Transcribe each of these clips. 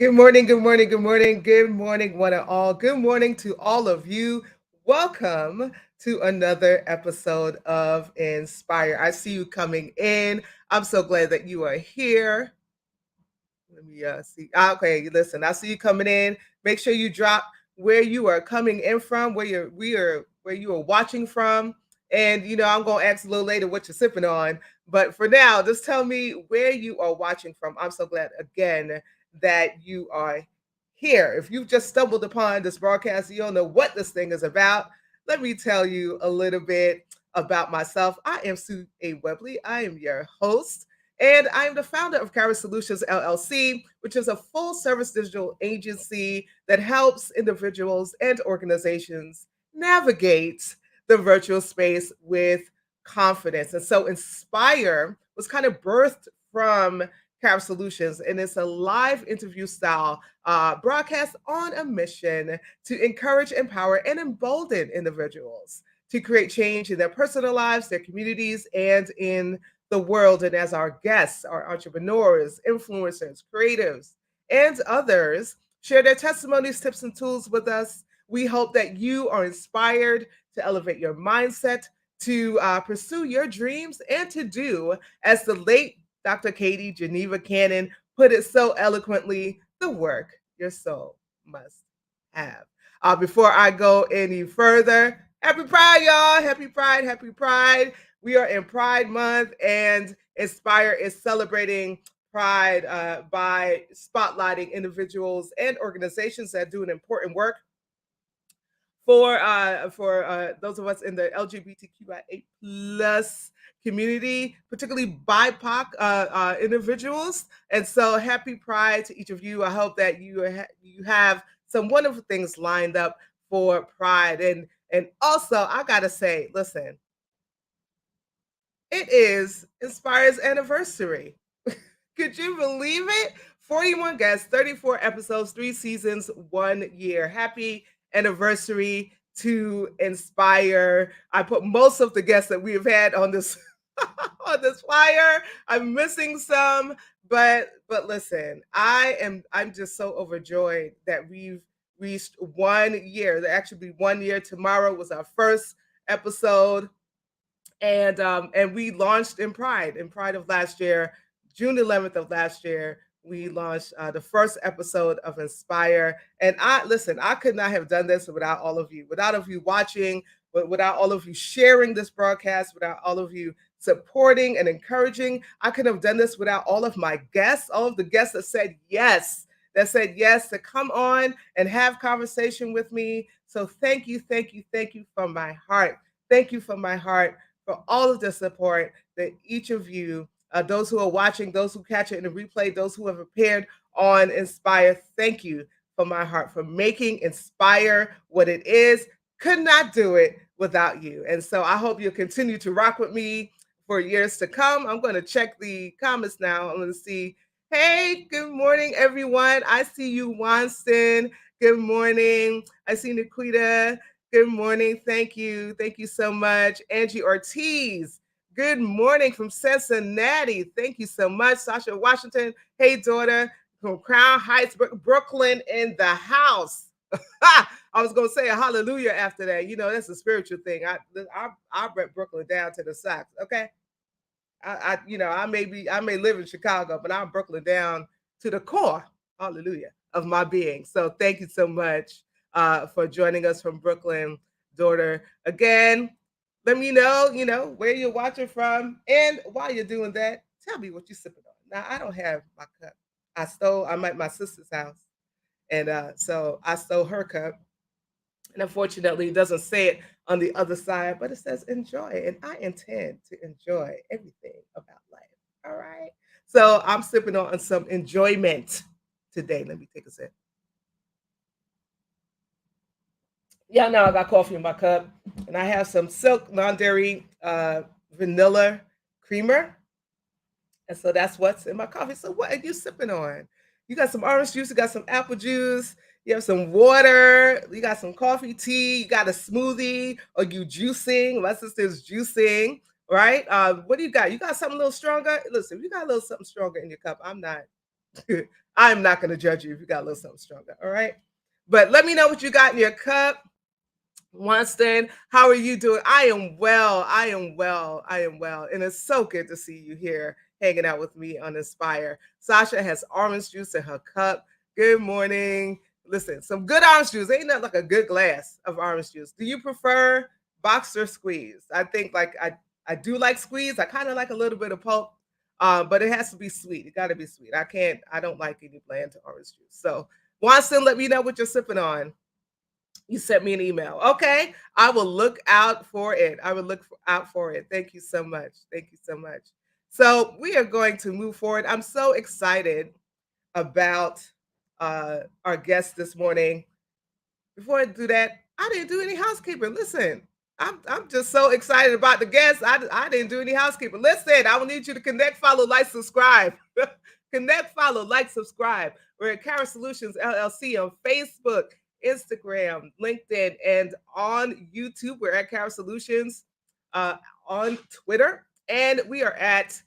Good morning, good morning, good morning, good morning, one and all. Good morning to all of you. Welcome to another episode of Inspire. I see you coming in. I'm so glad that you are here. Let me see. Okay, listen, I see you coming in. Make sure you drop where you are coming in from, where you are watching from. And I'm gonna ask a little later what you're sipping on. But for now, just tell me where you are watching from. I'm so glad again that you are here. If you've just stumbled upon this broadcast, you don't know what this thing is about. Let me tell you a little bit about myself. I am Sue A. Webley. I am your host. And I'm the founder of Kara Solutions LLC, which is a full service digital agency that helps individuals and organizations navigate the virtual space with confidence. And so Inspire was kind of birthed from Kara Solutions, and it's a live interview style broadcast on a mission to encourage, empower, and embolden individuals to create change in their personal lives, their communities, and in the world. And as our guests, our entrepreneurs, influencers, creatives, and others share their testimonies, tips, and tools with us, we hope that you are inspired to elevate your mindset, to pursue your dreams, and to do, as the late Dr. Katie Geneva Cannon put it so eloquently, the work your soul must have. Before I go any further, happy Pride, y'all. Happy Pride, happy Pride. We are in Pride Month, and Inspire is celebrating Pride by spotlighting individuals and organizations that do an important work for those of us in the LGBTQIA plus community, particularly BIPOC individuals. And so, happy Pride to each of you. I hope that you have some wonderful things lined up for Pride. And also, I gotta say, listen, it is Inspire's anniversary. Could you believe it? 41 guests, 34 episodes, 3 seasons, 1 year. Happy anniversary to Inspire. I put most of the guests that we have had on this on this flyer. I'm missing some, but listen, I'm just so overjoyed that we've reached 1 year. There actually be 1 year. Tomorrow was our first episode, and we launched in Pride of last year, June 11th of last year. We launched the first episode of Inspire, and I listen. I could not have done this without all of you, without of you watching, but without all of you sharing this broadcast, without all of you supporting and encouraging. I couldn't have done this without all of my guests, all of the guests that said yes to come on and have conversation with me. So thank you, thank you, thank you from my heart. Thank you from my heart for all of the support that each of you, those who are watching, those who catch it in the replay, those who have appeared on Inspire, thank you from my heart for making Inspire what it is. Could not do it without you. And so I hope you'll continue to rock with me for years to come. I'm going to check the comments now. I'm going to see. Hey, good morning, everyone. I see you, Wanston. Good morning. I see Nikita. Good morning. Thank you. Thank you so much. Angie Ortiz. Good morning from Cincinnati. Thank you so much. Sasha Washington. Hey, daughter from Crown Heights, Brooklyn in the house. I was gonna say a hallelujah after that. That's a spiritual thing. I brought Brooklyn down to the socks. Okay. I may live in Chicago, but I'm Brooklyn down to the core, hallelujah, of my being. So thank you so much for joining us from Brooklyn, daughter. Again, let me know, where you're watching from. And while you're doing that, tell me what you're sipping on. Now, I don't have my cup. I'm at my sister's house. And so I stole her cup. And unfortunately, it doesn't say it on the other side, but it says enjoy. And I intend to enjoy everything about life. All right. So I'm sipping on some enjoyment today. Let me take a sip. Y'all know I got coffee in my cup, and I have some Silk non dairy vanilla creamer. And so that's what's in my coffee. So what are you sipping on? You got some orange juice, you got some apple juice, you have some water, you got some coffee, tea, you got a smoothie, or you juicing. My sister's juicing, right? What do you got? You got something a little stronger? Listen, if you got a little something stronger in your cup, I'm not. I'm not going to judge you if you got a little something stronger. All right. But let me know what you got in your cup. Winston, how are you doing? I am well. I am well. I am well. And it's so good to see you here hanging out with me on Inspire. Sasha has orange juice in her cup. Good morning. Listen, some good orange juice. Ain't nothing like a good glass of orange juice. Do you prefer boxed or squeeze? I think I do like squeeze. I kind of like a little bit of pulp. But it has to be sweet. It got to be sweet. I don't like any bland orange juice. So, Winston, let me know what you're sipping on. You sent me an email. Okay. I will look out for it. I will out for it. Thank you so much. Thank you so much. So we are going to move forward. I'm so excited about our guest this morning. Before I do that, I didn't do any housekeeping. Listen, I'm just so excited about the guests. I didn't do any housekeeping. Listen, I will need you to connect, follow, like, subscribe. Connect, follow, like, subscribe. We're at Kara Solutions LLC on Facebook, Instagram, LinkedIn, and on YouTube. We're at Kara Solutions uh, on Twitter. And we are at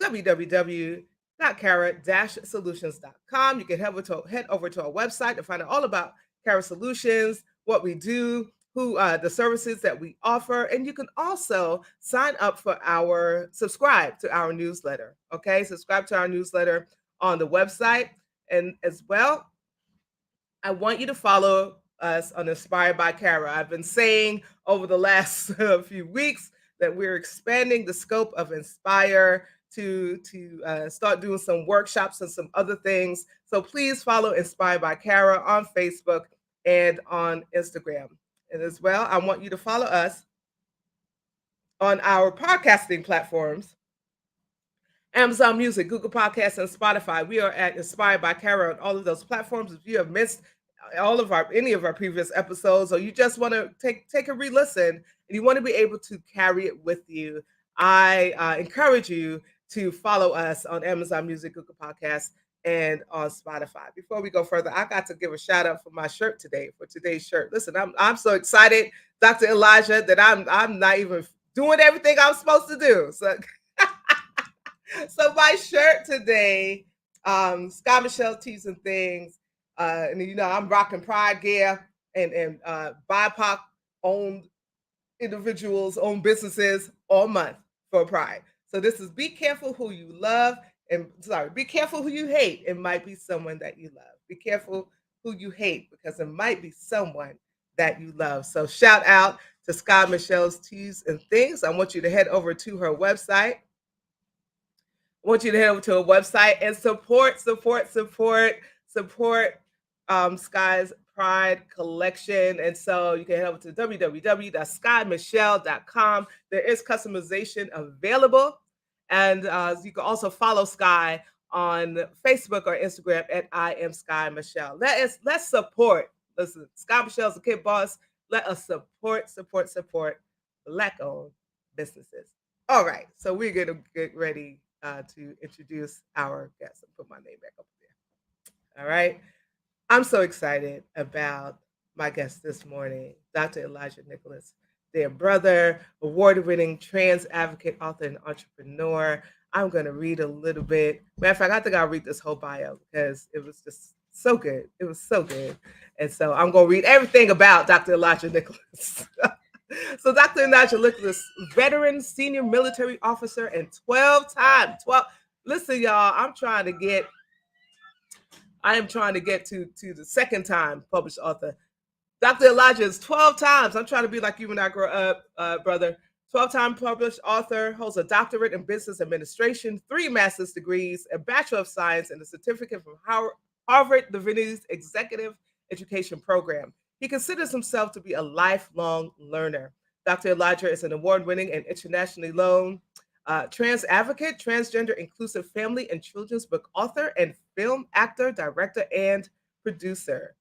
www.kara-solutions.com. You can head over to our website to find out all about Kara Solutions, what we do, who the services that we offer, and you can also sign up for subscribe to our newsletter. Okay, subscribe to our newsletter on the website, and as well, I want you to follow us on Inspired by Kara. I've been saying over the last few weeks that we're expanding the scope of Inspire to start doing some workshops and some other things. So please follow Inspired by Kara on Facebook and on Instagram. And as well, I want you to follow us on our podcasting platforms, Amazon Music, Google Podcasts, and Spotify. We are at Inspired by Kara on all of those platforms. If you have missed any of our previous episodes, or you just want to take a re-listen and you want to be able to carry it with you, I encourage you to follow us on Amazon Music, Google Podcasts, and on Spotify. Before we go further, I got to give a shout out for my shirt today, for today's shirt. Listen, I'm so excited, Dr. Elijah, that I'm not even doing everything I'm supposed to do. So my shirt today, Scott Michelle Tees and Things, and I'm rocking Pride gear and BIPOC owned individuals, owned businesses all month for Pride. So this is be careful who you love, and be careful who you hate. It might be someone that you love. Be careful who you hate because it might be someone that you love. So shout out to Scott Michelle's Tees and Things. I want you to head over to her website. I want you to head over to her website and support Sky's Pride collection. And so you can head over to www.skymichelle.com. There is customization available. And you can also follow Sky on Facebook or Instagram at I am Sky Michelle. Let's support. Listen, Sky Michelle's a kid boss. Let us support Black-owned businesses. All right, so we're going to get ready to introduce our guest and put my name back up there. All right. I'm so excited about my guest this morning, Dr. Elijah Nicholas, their brother, award-winning trans advocate, author, and entrepreneur. I'm going to read a little bit. Matter of fact, I think I'll read this whole bio because it was just so good. It was so good. And so I'm going to read everything about Dr. Elijah Nicholas. So Dr. Elijah Nicholas, veteran senior military officer and 12. Listen, y'all, I am trying to get to the second time published author. Dr. Elijah is 12 times. I'm trying to be like you when I grow up, brother. 12-time published author, holds a doctorate in business administration, 3 master's degrees, a Bachelor of Science, and a certificate from Harvard Divinity Executive Education Program. He considers himself to be a lifelong learner. Dr. Elijah is an award-winning and internationally known trans advocate, transgender inclusive family and children's book author, and film actor, director, and producer.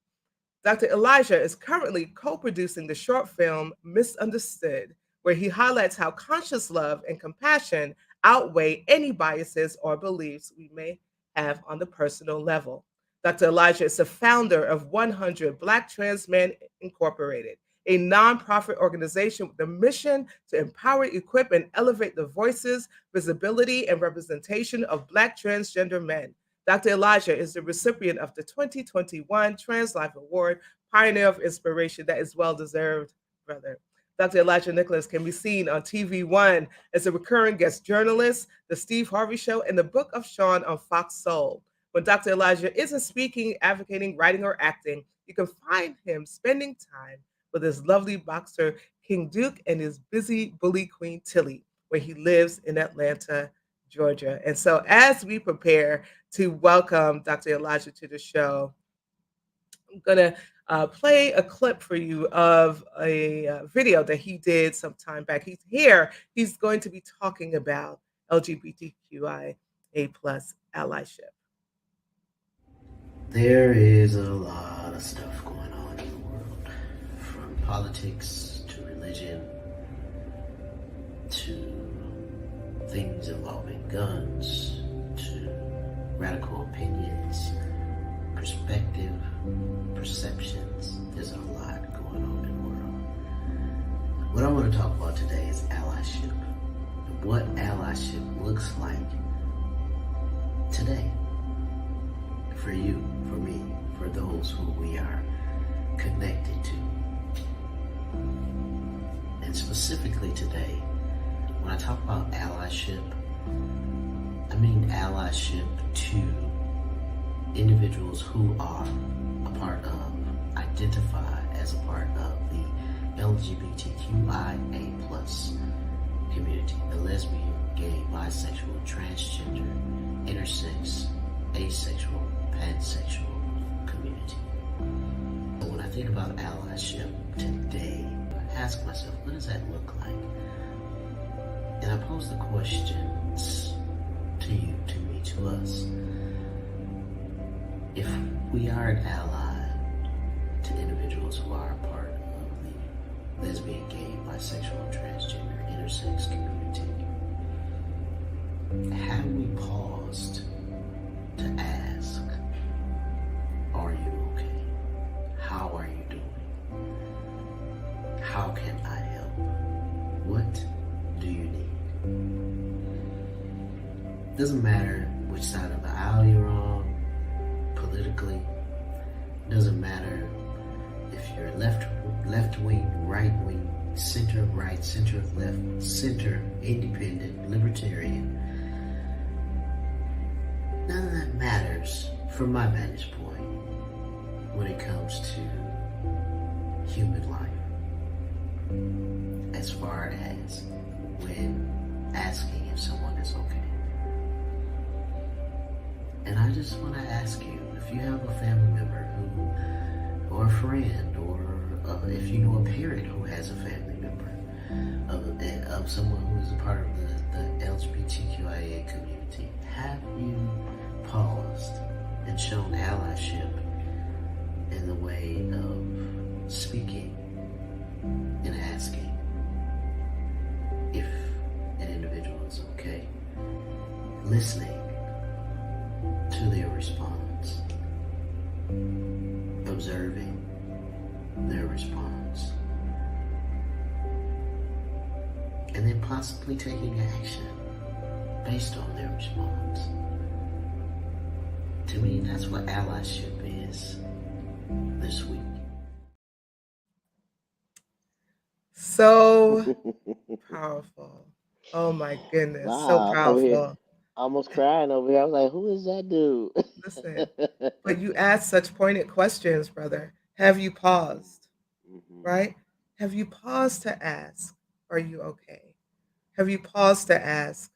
Dr. Elijah is currently co-producing the short film Misunderstood, where he highlights how conscious love and compassion outweigh any biases or beliefs we may have on the personal level. Dr. Elijah is the founder of 100 Black Trans Men Incorporated, a nonprofit organization with the mission to empower, equip, and elevate the voices, visibility, and representation of Black transgender men. Dr. Elijah is the recipient of the 2021 Trans Life Award, Pioneer of Inspiration. That is well deserved, brother. Dr. Elijah Nicholas can be seen on TV One as a recurring guest journalist, The Steve Harvey Show, and The Book of Sean on Fox Soul. When Dr. Elijah isn't speaking, advocating, writing, or acting, you can find him spending time with his lovely boxer, King Duke, and his busy bully queen, Tilly, where he lives in Atlanta, Georgia. And so, as we prepare to welcome Dr. Elijah to the show, I'm going to play a clip for you of a video that he did some time back. He's here. He's going to be talking about LGBTQIA plus allyship. There is a lot of stuff going on in the world, from politics to religion to things involving guns to radical opinions, perspective, perceptions. There's a lot going on in the world. What I want to talk about today is allyship. What allyship looks like today. For you, for me, for those who we are connected to. And specifically today, when I talk about allyship, I mean allyship to individuals who are a part of, identify as a part of the LGBTQIA plus community, the lesbian, gay, bisexual, transgender, intersex, asexual, pansexual community. So when I think about allyship today, I ask myself, what does that look like? And I pose the questions to you, to me, to us. If we are an ally to individuals who are a part of the lesbian, gay, bisexual, transgender, intersex community, have we paused to ask, are you okay? How are you doing? How can I help? What do you need? Doesn't matter which side of the aisle you're on, politically. Doesn't matter if you're left wing, right wing, center of right, center of left, center, independent, libertarian. None of that matters from my vantage point when it comes to human life. As far as when asking if someone is okay. And I just want to ask you, if you have a family member who, or a friend, or if you know a parent who has a family member of someone who is a part of the LGBTQIA community, have you paused and shown allyship in the way of speaking and asking if an individual is okay, listening to their response, observing their response, and then possibly taking action based on their response. To me, that's what allyship is this week. So powerful. Oh my goodness. So Wow, I'm over here powerful. almost crying over here. I was like, who is that Listen, dude? but you asked such pointed questions, brother. Have you paused? hmm Right? Have you paused to ask, are you okay? Have you paused to ask,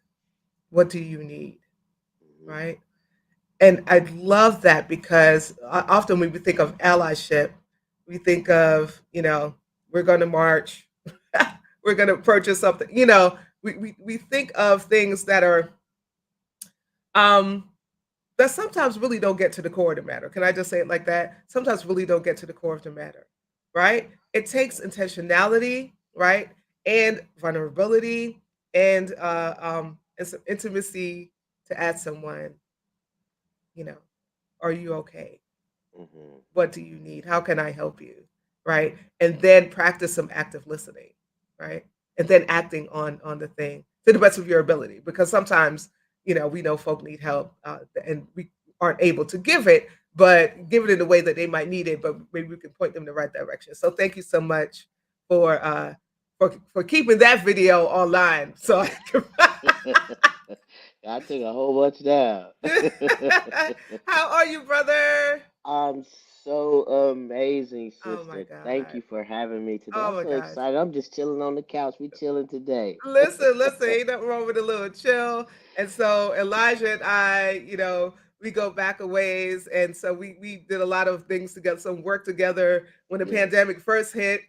what do you need? hmm Right? And I love that because often when we think of allyship, we think of, we're going to march, we're going to purchase something, we think of things um, that sometimes really don't get to the core of the matter. Can I just say it like that? Sometimes really don't get to the core of the matter, right? It takes intentionality, right? And vulnerability and some intimacy to ask someone, you know, are you okay? hmm What do you need? How can I help you? Right? And then practice some active listening, right? And then acting on the thing to the best of your ability. Because sometimes, we know folk need help, and aren't able to give it, but give it in the way that they might need it, but maybe we can point them in the right direction. So thank you so much for for keeping that video online. So I can I took a whole bunch down. How are you, brother? I'm so amazing, Oh my sister. Thank God. you for having me today. Oh I'm my so gosh. excited. I'm just chilling on the couch. We chilling today. Listen, ain't nothing wrong with a little chill. And so Elijah and I, we go back a ways. And so we did a lot of things together, some work together when the Yes. pandemic first hit,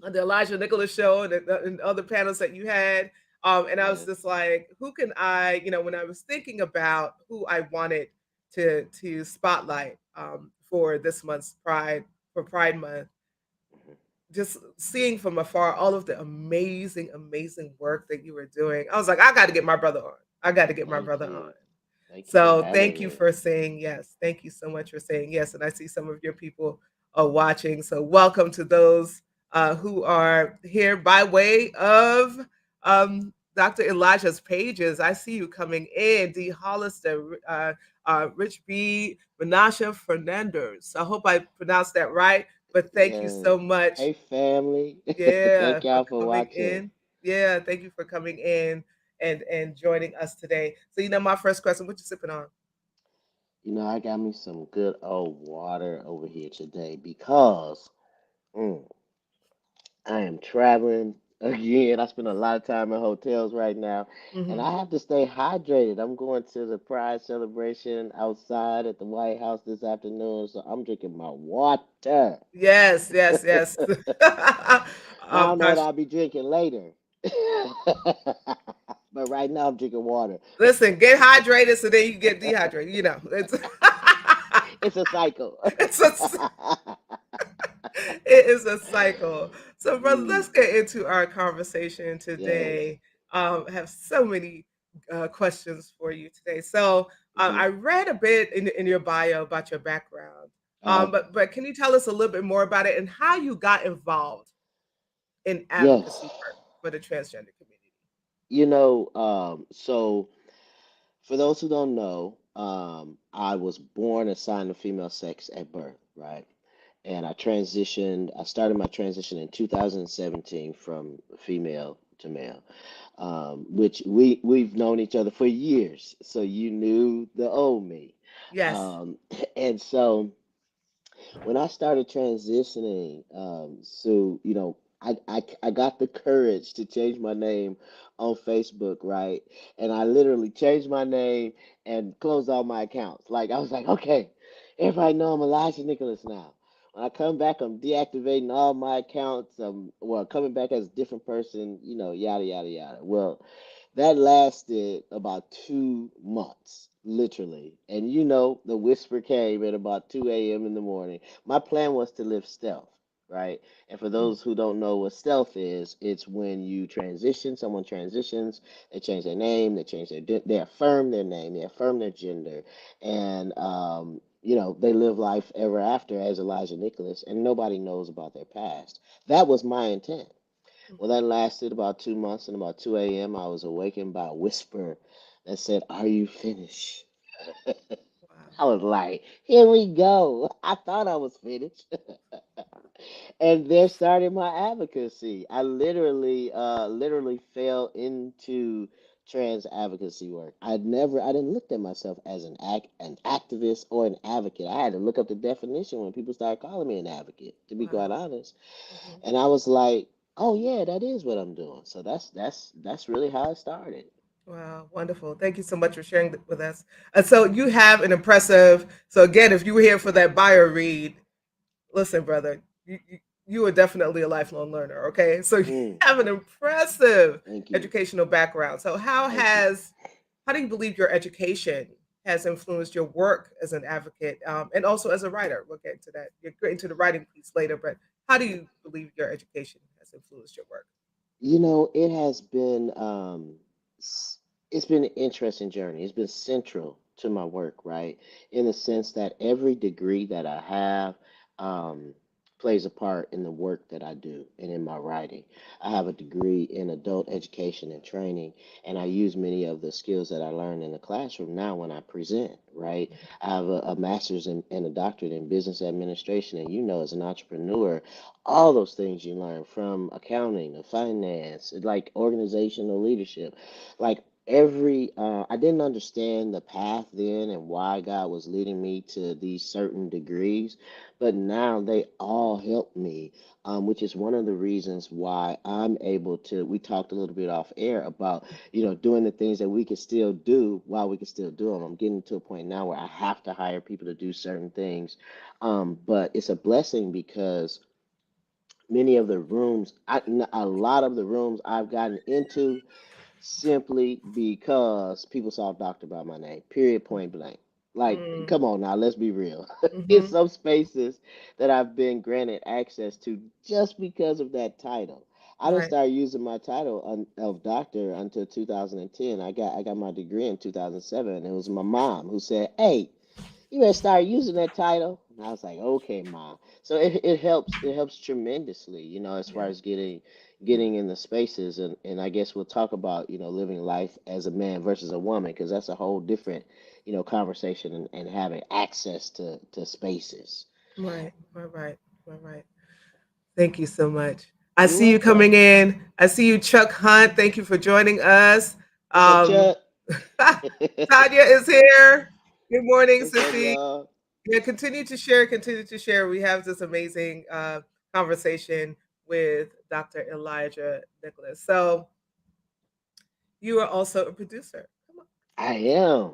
on the Elijah Nicholas show and other panels that you had. And I was Yes. just like, who can I, when I was thinking about who I wanted to spotlight for this month's Pride Month, Mhm. just seeing from afar all of the amazing, amazing work that you were doing. I was like, I got to get my brother on. I got to get my Thank brother on. you. Thank you for So having thank you me. for saying yes. Thank you so much for saying yes. And I see some of your people are watching. So welcome to those who are here by way of Dr. Elijah's pages. I see you coming in. Dee Hollister, Rich B, Menasha Fernandez. I hope I pronounced that right. But thank you Yes. so much. Hey, family. Yeah, Thank for y'all for coming watching. in. Yeah, thank you for coming in and joining us today. So my first question, what you sipping on? I got me some good old water over here today because mm, I am traveling again. I spend a lot of time in hotels right now, and Mhm. I have to stay hydrated. I'm going to the Pride celebration outside at the White House this afternoon, so I'm drinking my water. Yes, yes, yes. I don't know what Gosh, I'll be drinking later, but right now I'm drinking water. listen, get hydrated so then you get dehydrated. It's It's a cycle. it's a it is a cycle. So, brother, let's Mm, get into our conversation yes. today. I have so many questions for you today. So, Hmm. I read a bit in your bio about your background, Uh, but can you tell us a little bit more about it and how you got involved in advocacy yes. work for the transgender community? So for those who don't know, I was born assigned the female sex at birth, right? And I started my transition in 2017 from female to male, which we've known each other for years. So you knew the old me. Yes. Um, and so when I started transitioning, I got the courage to change my name on Facebook, right? And I literally changed my name and closed all my accounts. Like I was like, okay, everybody know I'm Elijah Nicholas now. When I come back, I'm deactivating all my accounts. Coming back as a different person, yada yada yada. Well, that lasted about 2 months, literally. And the whisper came at about 2 a.m. in the morning. My plan was to live stealth, right? And for Mhm. those who don't know what stealth is, it's when you transition, someone transitions, they change their name, they affirm their name, they affirm their gender, and they live life ever after as Elijah Nicholas, and nobody knows about their past. That was my intent. Well, Mhm. that lasted about 2 months, and about 2 a.m., I was awakened by a whisper that said, "Are you finished?" Wow. I was like, "Here we go." I thought I was finished. And there started my advocacy. I literally fell into trans advocacy work. I didn't look at myself as an activist or an advocate. I had to look up the definition when people started calling me an advocate, to be quite Wow. honest. Mhm. And I was like, oh yeah, that is what I'm doing. So that's really how it started. Wow, wonderful. Thank you so much for sharing with us. So you have an impressive. So again, if you were here for that bio read, listen, brother, you are definitely a lifelong learner. Okay, so you Mm, have an impressive thank you. educational background. So Thank you. how do you believe your education has influenced your work as an advocate and also as a writer? We'll get into that. You'll get into the writing piece later, but how do you believe your education has influenced your work? It has been it's been an interesting journey. It's been central to my work, right? In the sense that every degree that I have, um, plays a part in the work that I do and in my writing. I have a degree in adult education and training, and I use many of the skills that I learned in the classroom now when I present, right? I have a master's and a doctorate in business administration, and as an entrepreneur, all those things you learn from accounting to finance, like organizational leadership, like I didn't understand the path then and why God was leading me to these certain degrees, but now they all help me, which is one of the reasons why I'm able to. We talked a little bit off air about, doing the things that we can still do while we can still do them. I'm getting to a point now where I have to hire people to do certain things, but it's a blessing because many of the rooms, a lot of the rooms I've gotten into simply because people saw doctor by my name, period, point blank. Like, Mm, come on now, let's be real. In mhm. some spaces that I've been granted access to just because of that title. I didn't Right. start using my title of doctor until 2010. I got my degree in 2007. It was my mom who said, "Hey, you better start using that title." And I was like, "Okay, mom." So it helps tremendously, as far Yeah. as getting Yeah. getting in the spaces, and I guess we'll talk about, living life as a man versus a woman, because that's a whole different, conversation, and having access to spaces. Right. Right. Right. Right. Right. Thank you so much. I You're see you welcome. coming in. I see you, Chuck Hunt. Thank you for joining us. What's up, Um, Chuck? Tanya is here. Good morning, What's up, Sissy. y'all? Yeah, continue to share. Continue to share. We have this amazing conversation with Dr. Elijah Nicholas. So you are also a producer. I am.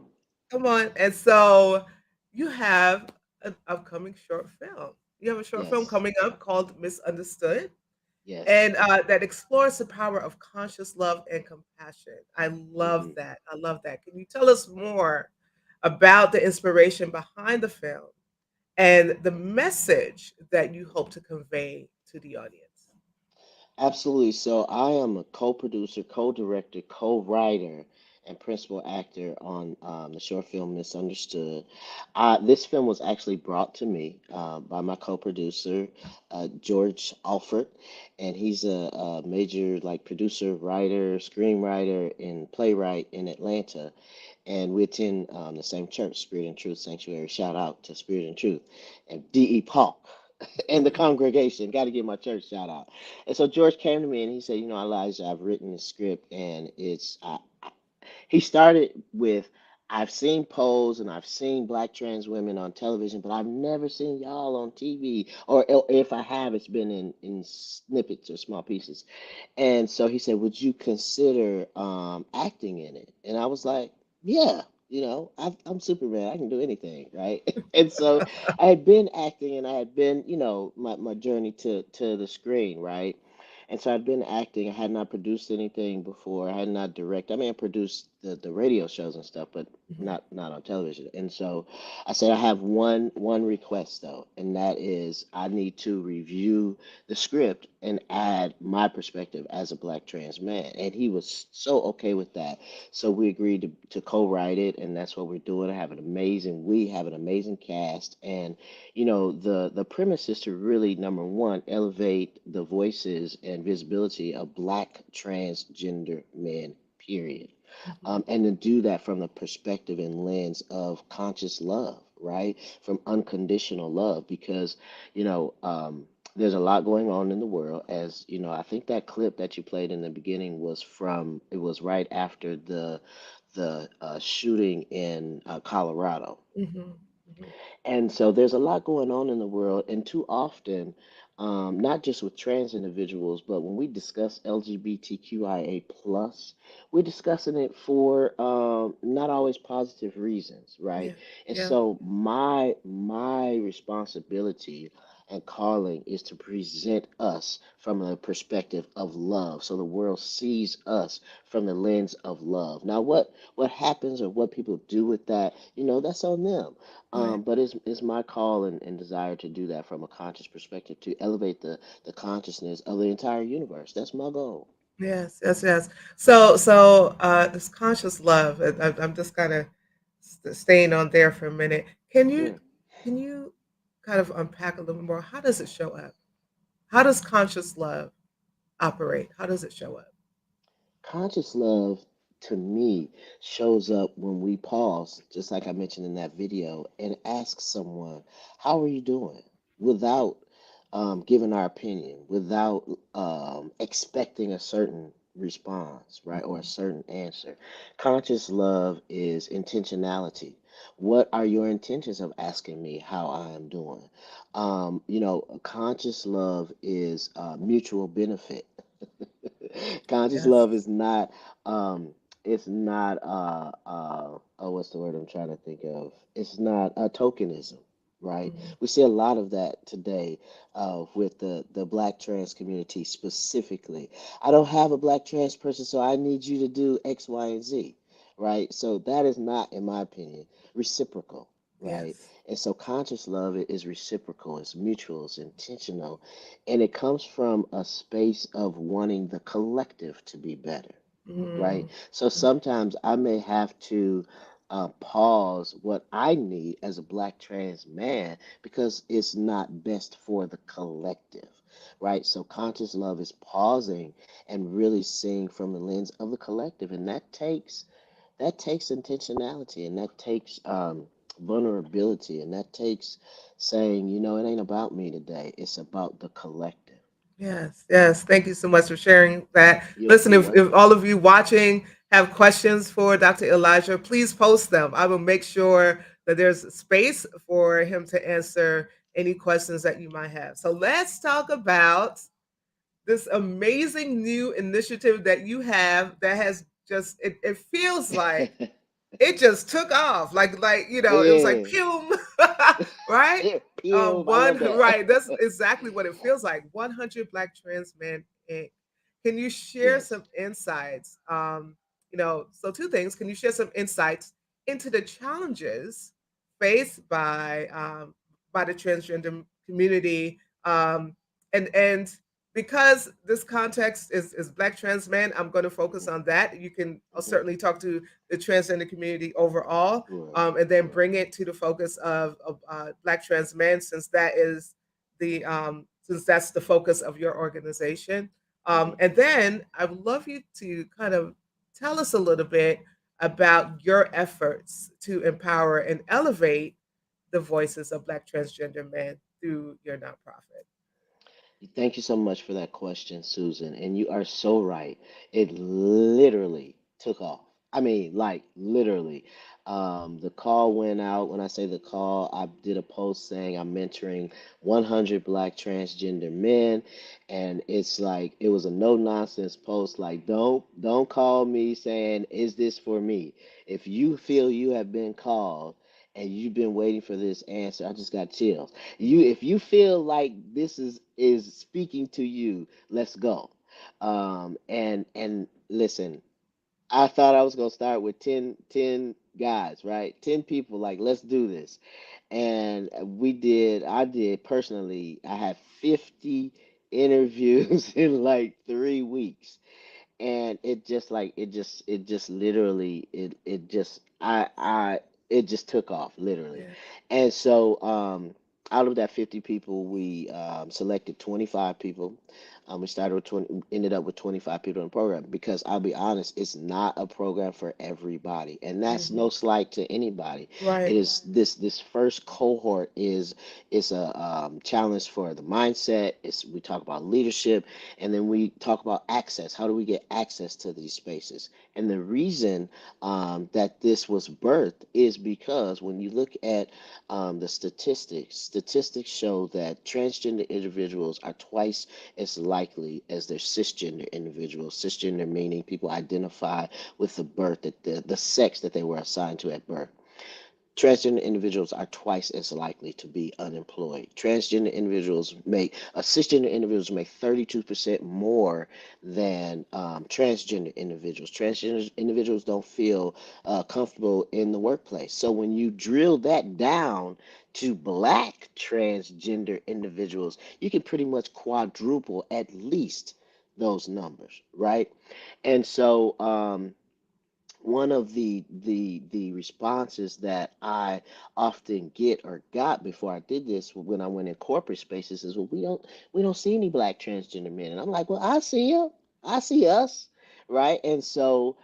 Come on. And so you have an upcoming short film. You have a short film Yes. coming up called Misunderstood, Yes. and that explores the power of conscious love and compassion. I love Hmm. that. I love that. Can you tell us more about the inspiration behind the film and the message that you hope to convey to the audience? Absolutely. So I am a co-producer, co-director, co-writer, and principal actor on the short film Misunderstood. This film was actually brought to me by my co-producer, George Alford, and he's a major like producer, writer, screenwriter, and playwright in Atlanta. And we attend the same church, Spirit and Truth Sanctuary. Shout out to Spirit and Truth and D.E. Paul and the congregation. Got to give my church shout out. And so George came to me and he said, Elijah, I've written the script, and he started with, I've seen Pose and I've seen black trans women on television, but I've never seen y'all on TV. Or if I have, it's been in snippets or small pieces. And so he said, would you consider acting in it? And I was like, yeah, I'm Superman. I can do anything, right? And so I had been acting, and I had been, my journey to the screen, right? And so I'd been acting. I had not produced anything before. I had not directed. I mean, I produced the radio shows and stuff, but Mhm. not on television. And so I said I have one request though, and that is I need to review the script and add my perspective as a black trans man. And he was so okay with that. So we agreed to co-write it, and that's what we're doing. We have an amazing cast, and the premise is to really, number one, elevate the voices and visibility of black transgender men, period. Mhm. And to do that from the perspective and lens of conscious love, right? From unconditional love, because, there's a lot going on in the world. As you know, I think that clip that you played in the beginning it was right after the shooting in Colorado. Mhm. Mhm. And so there's a lot going on in the world, and too often, not just with trans individuals, but when we discuss LGBTQIA plus, we're discussing it for not always positive reasons, right? Yeah. And Yeah. so my responsibility and calling is to present us from a perspective of love, so the world sees us from the lens of love. Now, what happens or what people do with that, that's on them. Right. But it's my call and desire to do that from a conscious perspective, to elevate the consciousness of the entire universe. That's my goal. Yes. Yes. Yes. So this conscious love. I'm just kind of staying on there for a minute. Can you Sure. can you kind of unpack a little more. How does it show up? How does conscious love operate? How does it show up? Conscious love to me shows up when we pause, just like I mentioned in that video, and ask someone, "How are you doing?" without giving our opinion, without expecting a certain response, right, or a Mhm. certain answer. Conscious love is intentionality. What are your intentions of asking me how I am doing? Conscious love is mutual benefit. Conscious Yes. love is not it's not what's the word I'm trying to think of? It's not a tokenism, right? Mhm. We see a lot of that today with the black trans community specifically. I don't have a black trans person, so I need you to do X, Y, and Z, right? So that is not, in my opinion, reciprocal, right? Yes. And so conscious love is reciprocal, it's mutual, it's intentional, and it comes from a space of wanting the collective to be better, right? Mm. So Mm. sometimes I may have to pause what I need as a black trans man because it's not best for the collective, right? So conscious love is pausing and really seeing from the lens of the collective, and that takes intentionality, and that takes vulnerability, and that takes saying, it ain't about me today, it's about the collective. Yes, yes. Thank you so much for sharing that. Listen, You're if welcome. all of you watching have questions for Dr. Elijah, please post them. I will make sure that there's space for him to answer any questions that you might have. So let's talk about this amazing new initiative that you have that has just it feels like it just took off it was like Yeah. pew right Pew, I one love that. right, that's exactly what it feels like. 100 Black Trans Men Inc. Can you share Yes. some insights, so two things. Can you share some insights into the challenges faced by the transgender community, and because this context is Black trans men, I'm going to focus on that. You can Hmm. certainly talk to the transgender community overall, Right. and then Right. bring it to the focus of Black trans men, since that is since that's the focus of your organization. Hmm. And then I would love you to kind of tell us a little bit about your efforts to empower and elevate the voices of Black transgender men through your nonprofit. Thank you so much for that question, Susan. And you are so right. It literally took off. I mean, like literally. The call went out. When I say the call, I did a post saying I'm mentoring 100 Black transgender men, and it's like it was a no nonsense post. Like, don't call me saying, "Is this for me?" If you feel you have been called and you've been waiting for this answer, I just got chills. If you feel like this is speaking to you, let's go. And listen, I thought I was gonna start with 10 guys, right? 10 people, like, let's do this. And I did personally, I had 50 interviews in like 3 weeks. And it just literally it just took off literally. Yeah. And so out of that 50 people, we selected 25 people. We started with 20, ended up with 25 people in the program, because I'll be honest, it's not a program for everybody, and that's Mhm. no slight to anybody. It Right. is this first cohort is a challenge for the mindset. It's We talk about leadership, and then we talk about access. How do we get access to these spaces? And the reason that this was birthed is because when you look at the statistics show that transgender individuals are twice as likely as their cisgender individuals. Cisgender meaning people identify with the birth, that the sex that they were assigned to at birth. Transgender individuals are twice as likely to be unemployed. Cisgender individuals make 32% more than transgender individuals. Transgender individuals don't feel comfortable in the workplace. So when you drill that down to black transgender individuals, you can pretty much quadruple at least those numbers, right? And so one of the responses that I often get or got before I did this when I went in corporate spaces is, well, we don't see any black transgender men, and I'm like, well, I see them, I see us, right? And so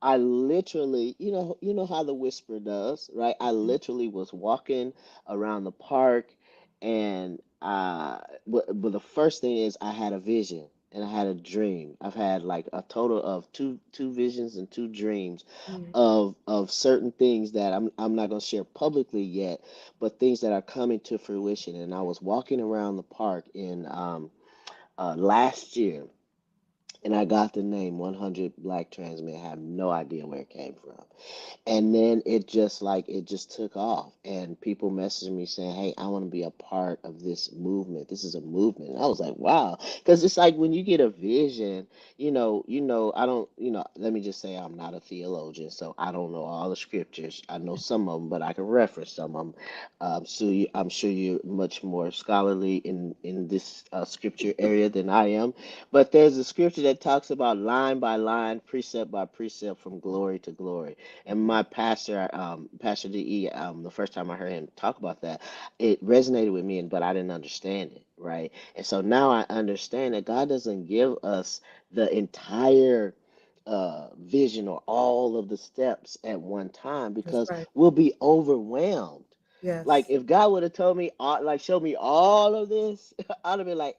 I literally, you know how the whisper does, right? I Mhm. literally was walking around the park, and but the first thing is I had a vision and I had a dream. I've had like a total of two visions and two dreams Mm. of certain things that I'm not gonna share publicly yet, but things that are coming to fruition. And I was walking around the park in last year, and I got the name 100 Black Trans Men. I have no idea where it came from. And then it just took off, and people messaged me saying, "Hey, I want to be a part of this movement. This is a movement." And I was like, "Wow," because it's like when you get a vision, I don't, let me just say I'm not a theologian, so I don't know all the scriptures. I know some of them, but I can reference some of them. I'm sure you're much more scholarly in this scripture area than I am, but there's a scripture that talks about line by line, precept by precept, from glory to glory. And Mhm. my pastor, Pastor DE, the first time I heard him talk about that, it resonated with me, but I didn't understand it, right? And so now I understand that God doesn't give us the entire vision or all of the steps at one time, That's because right. we'll be overwhelmed. Like Yes. if God would have told me, like showed me all of this, I'd have been like,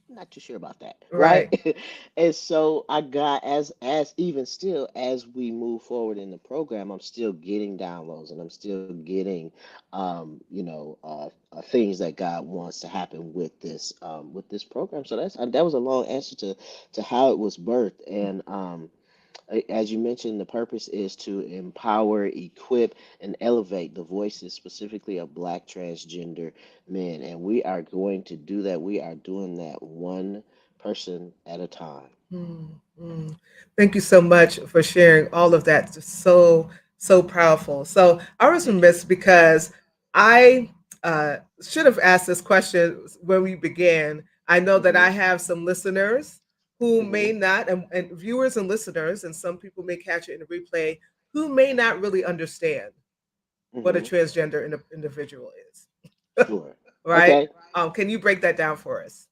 not too sure about that, right? Right. And so I got, as even still as we move forward in the program, I'm still getting downloads, and I'm still getting things that God wants to happen with this program. So that was a long answer to how it was birthed. And as you mentioned, the purpose is to empower, equip, and elevate the voices specifically of Black transgender men. And we are going to do that. We are doing that one person at a time. Mm, mm. Thank you so much for sharing all of that. Just so powerful. So I was Thank you. remiss because I should have asked this question when we began. I know that Hmm. I have some listeners who may Hmm. not, and viewers and listeners, and some people may catch it in a replay, who may not really understand what a Hmm. transgender individual is. Sure. Right? Okay. Can you break that down for us?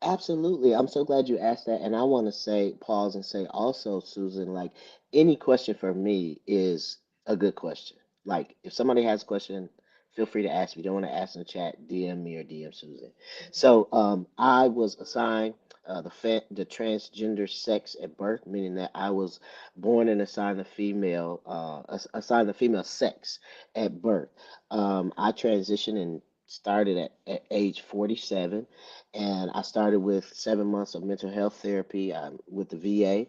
Absolutely. I'm so glad you asked that. And I want to say, pause and say also, Susan, like any question for me is a good question. Like if somebody has a question, feel free to ask me. If you don't want to ask in the chat, DM me or DM Susan. So I was assigned the transgender sex at birth, meaning that I was born and assigned the female sex at birth. I transitioned and started at age 47, and I started with 7 months of mental health therapy with the VA.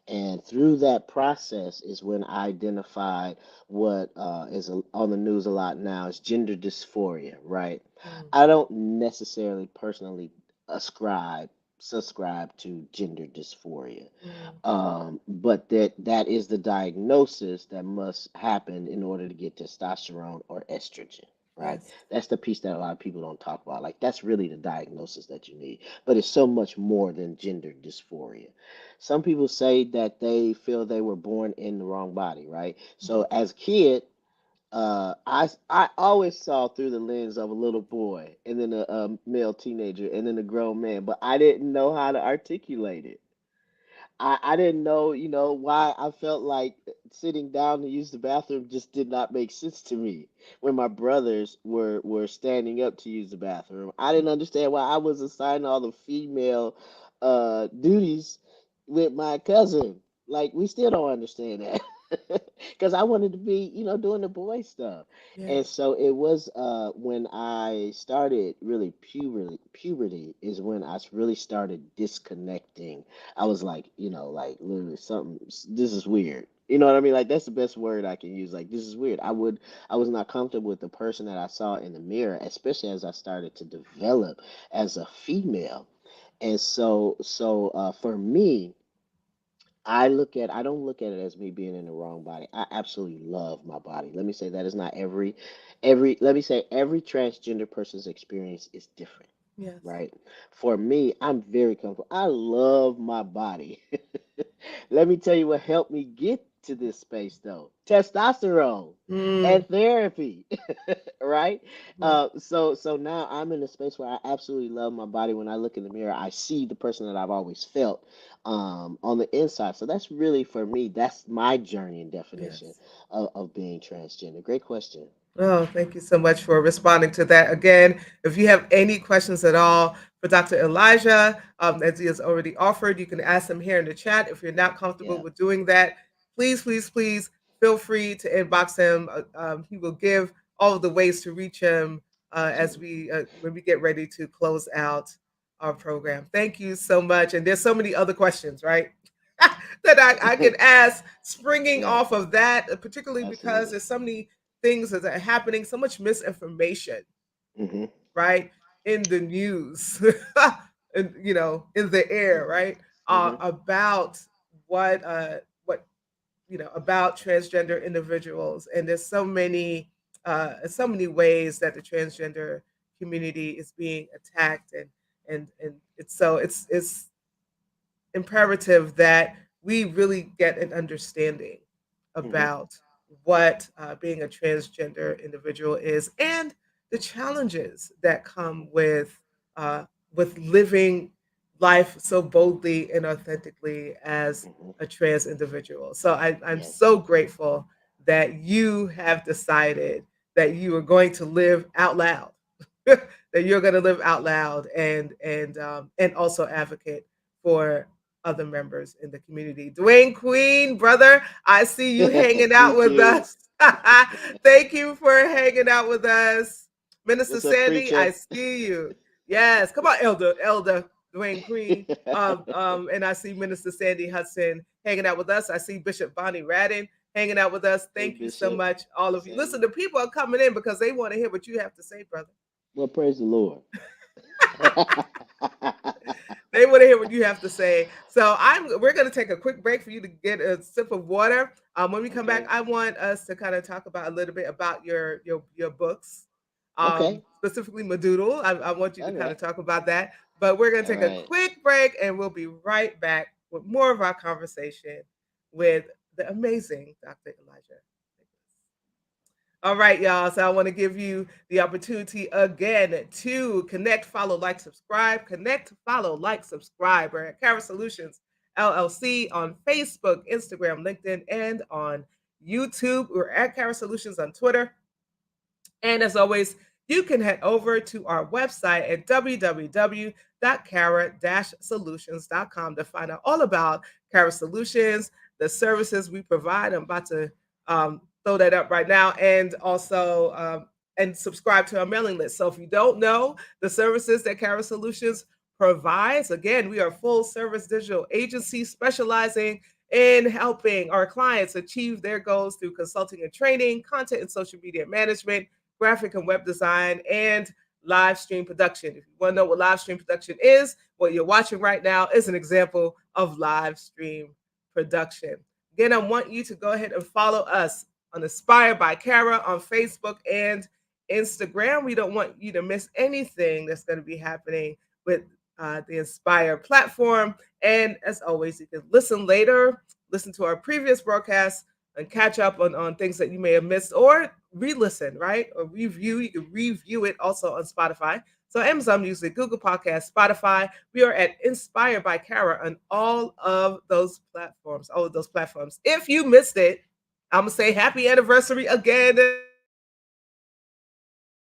And through that process is when I identified what is on the news a lot now is gender dysphoria, right? Mm, I don't necessarily personally ascribe subscribe to gender dysphoria, mm, but that is the diagnosis that must happen in order to get testosterone or estrogen, right? yes. That's the piece that a lot of people don't talk about. Like that's really the diagnosis that you need, but it's so much more than gender dysphoria. Some people say that they feel they were born in the wrong body, right? Mhm. So as a kid, I always saw through the lens of a little boy, and then a male teenager, and then a grown man, but I didn't know how to articulate it. I didn't know, why I felt like sitting down to use the bathroom just did not make sense to me when my brothers were standing up to use the bathroom. I didn't understand why I was assigned all the female duties with my cousin. Like we still don't understand that. Because I wanted to be, doing the boy stuff. And Yes. so it was when I started really puberty is when I really started disconnecting. I was like, like literally something. This is weird. You know what I mean? Like that's the best word I can use. Like this is weird. I was not comfortable with the person that I saw in the mirror, especially as I started to develop as a female. And so for me, I don't look at it as me being in the wrong body. I absolutely love my body. Let me say that is not let me say every transgender person's experience is different, Yes. right? For me, I'm very comfortable. I love my body. Let me tell you what helped me get to this space though. Testosterone Mm, and therapy. Right? mhm. So now I'm in a space where I absolutely love my body. When I look in the mirror, I see the person that I've always felt on the inside. So that's really for me, that's my journey and definition Yes. of being transgender. Great question. Oh, thank you so much for responding to that. Again, if you have any questions at all for Dr. Elijah, as he has already offered, you can ask him here in the chat. If you're not comfortable Yeah. with doing that, please, please, please feel free to inbox him. He will give all of the ways to reach him as Absolutely. we when we get ready to close out our program. Thank you so much. And there's so many other questions, right? that I could ask springing Yeah, off of that, particularly because absolutely. there's so many things that are happening, so much misinformation, Hmm. right, in the news, and in the air, right, Hmm. about what about transgender individuals, and there's so many ways that the transgender community is being attacked, and it's imperative that we really get an understanding Hmm. about what being a transgender individual is and the challenges that come uh, with living life so boldly and authentically as Hmm. a trans individual. So I'm Yes. so grateful that you have decided that you are going to live out loud, that you're going to live out loud and also advocate for other members in the community. Dwayne Queen, brother, I see you hanging out Thank with you. us. Thank you for hanging out with us. Minister What's up, Sandy, preacher? I see you. Yes, come on, Elder Dwayne Queen. And I see Minister Sandy Hudson hanging out with us. I see Bishop Bonnie Radden hanging out with us. Hey, Thank you so Bishop. much, all of you. Listen, Same. the people are coming in because they want to hear what you have to say, brother. Well, praise the Lord. They want to hear what you have to say. So we're going to take a quick break for you to get a sip of water. When we come back, Okay. I want us to kind of talk about a little bit about your books, Okay. specifically Madoodle. I want you to All kind of right. talk about that. But we're going to All take a right. quick break, and we'll be right back with more of our conversation with the amazing Dr. Elijah. All right, y'all. So I want to give you the opportunity again to connect, follow, like, subscribe. Connect, follow, like, subscribe. We're at Cara Solutions LLC on Facebook, Instagram, LinkedIn, and on YouTube. We're at Cara Solutions on Twitter. And as always, you can head over to our website at www.cara-solutions.com to find out all about Cara Solutions, the services we provide. I'm about to throw that up right now, and also and subscribe to our mailing list. So if you don't know the services that Cara Solutions provides, again, we are a full service digital agency specializing in helping our clients achieve their goals through consulting and training, content and social media management, graphic and web design, and live stream production. If you want to know what live stream production is, what you're watching right now is an example of live stream production. Again, I want you to go ahead and follow us on Inspired by Cara on Facebook and Instagram. We don't want you to miss anything that's going to be happening with the Inspire platform. And as always, you can listen later, listen to our previous broadcasts, and catch up on things that you may have missed or re-listen, right? Or review. You can review it also on Spotify. So Amazon Music, Google Podcasts, Spotify. We are at Inspired by Cara on all of those platforms. All of those platforms. If you missed it, I'm gonna say happy anniversary again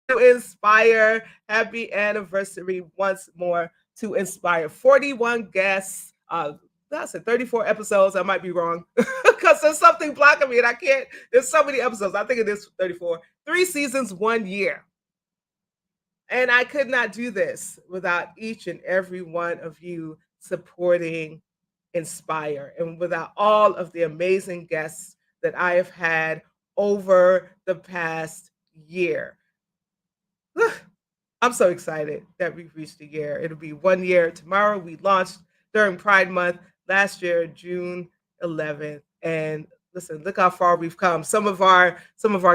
to Inspire. Happy anniversary once more to Inspire. 41 guests. That's it, 34 episodes. I might be wrong because there's something blocking me and I can't. There's so many episodes. I think it is 34. 3 seasons, 1 year. And I could not do this without each and every one of you supporting Inspire and without all of the amazing guests that I have had over the past year. I'm so excited that we've reached a year. It'll be 1 year tomorrow. We launched during Pride Month last year, June 11th. And listen, look how far we've come. Some of our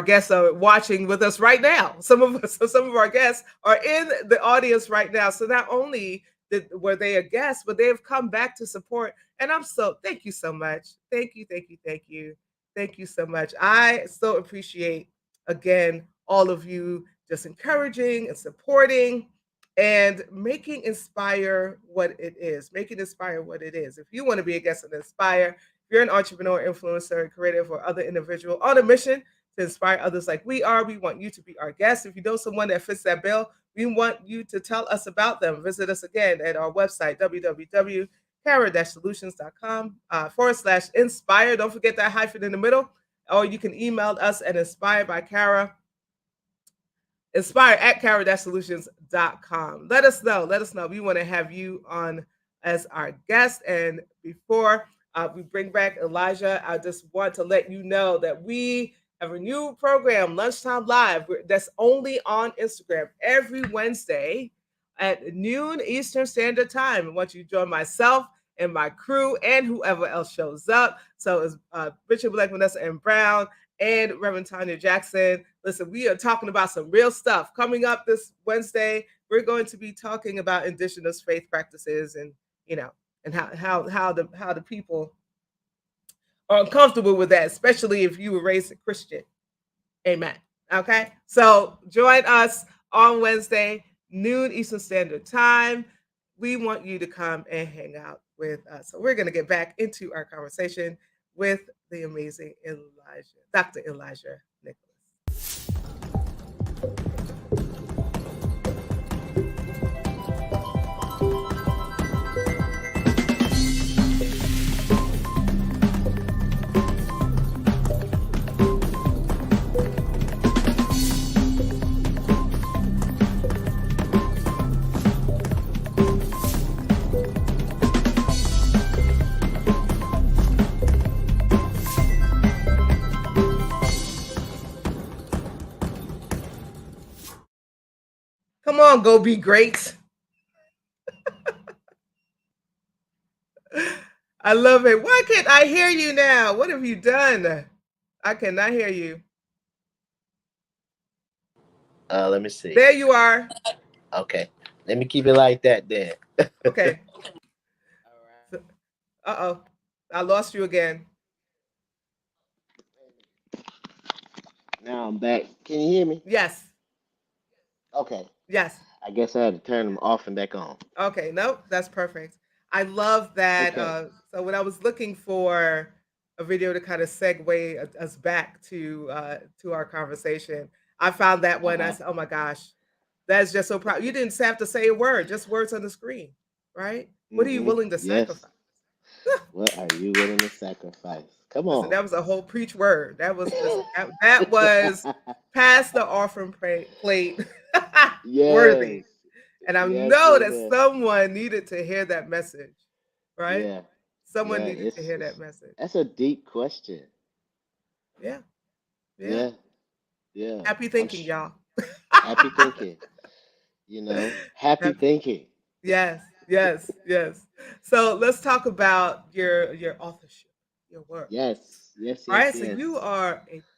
guests are watching with us right now. Some of our guests are in the audience right now. So not only were they a guest, but they have come back to support. And I'm so thank you so much. Thank you, thank you, thank you. Thank you so much. I so appreciate again all of you just encouraging and supporting and making Inspire what it is. Making Inspire what it is. If you want to be a guest on Inspire, if you're an entrepreneur, influencer, creative, or other individual on a mission to inspire others like we are, we want you to be our guest. If you know someone that fits that bill, we want you to tell us about them. Visit us again at our website, www.cara-solutions.com /inspire. Don't forget that hyphen in the middle. Or you can email us at inspired by Cara, inspire at cara-solutions.com. Let us know. Let us know. We want to have you on as our guest. And before we bring back Elijah, I just want to let you know that we have a new program, Lunchtime Live, that's only on Instagram every Wednesday at noon Eastern Standard Time. I want you to join myself and my crew and whoever else shows up. So it's Richard Black, Vanessa and Brown, and Reverend Tanya Jackson. Listen, we are talking about some real stuff. Coming up this Wednesday, we're going to be talking about indigenous faith practices and, and how the people are uncomfortable with that, especially if you were raised a Christian. Amen. Okay. So join us on Wednesday, noon Eastern Standard Time. We want you to come and hang out with us. So we're going to get back into our conversation with the amazing Dr. Elijah Nicholas. Come on, go be great. I love it. Why can't I hear you now? What have you done? I cannot hear you. Let me see. There you are. Okay. Let me keep it like that then. Okay. Uh-oh. I lost you again. Now I'm back. Can you hear me? Yes. Okay. Yes. I guess I had to turn them off and back on. Okay. Nope. That's perfect. I love that. Okay. So when I was looking for a video to kind of segue us back to our conversation, I found that one. I Uh-huh. said, "Oh my gosh, that's just so proud." You didn't have to say a word, just words on the screen, right? What are you willing to Yes. sacrifice? What are you willing to sacrifice? Come Listen, on. that was a whole preach word. That was listen, that was past the offering plate worthy. Yes. And I Yes, know yes, that yes. someone needed to hear that message, right? Yeah. Someone Yeah. needed to hear that message. That's a deep question. Yeah. Yeah. Yeah. Yeah. Happy I'm thinking, sh- y'all. happy thinking. Happy Happy- thinking. yes, yes, yes. So let's talk about your authorship, your work. Yes. Yes, All yes, right, so yes.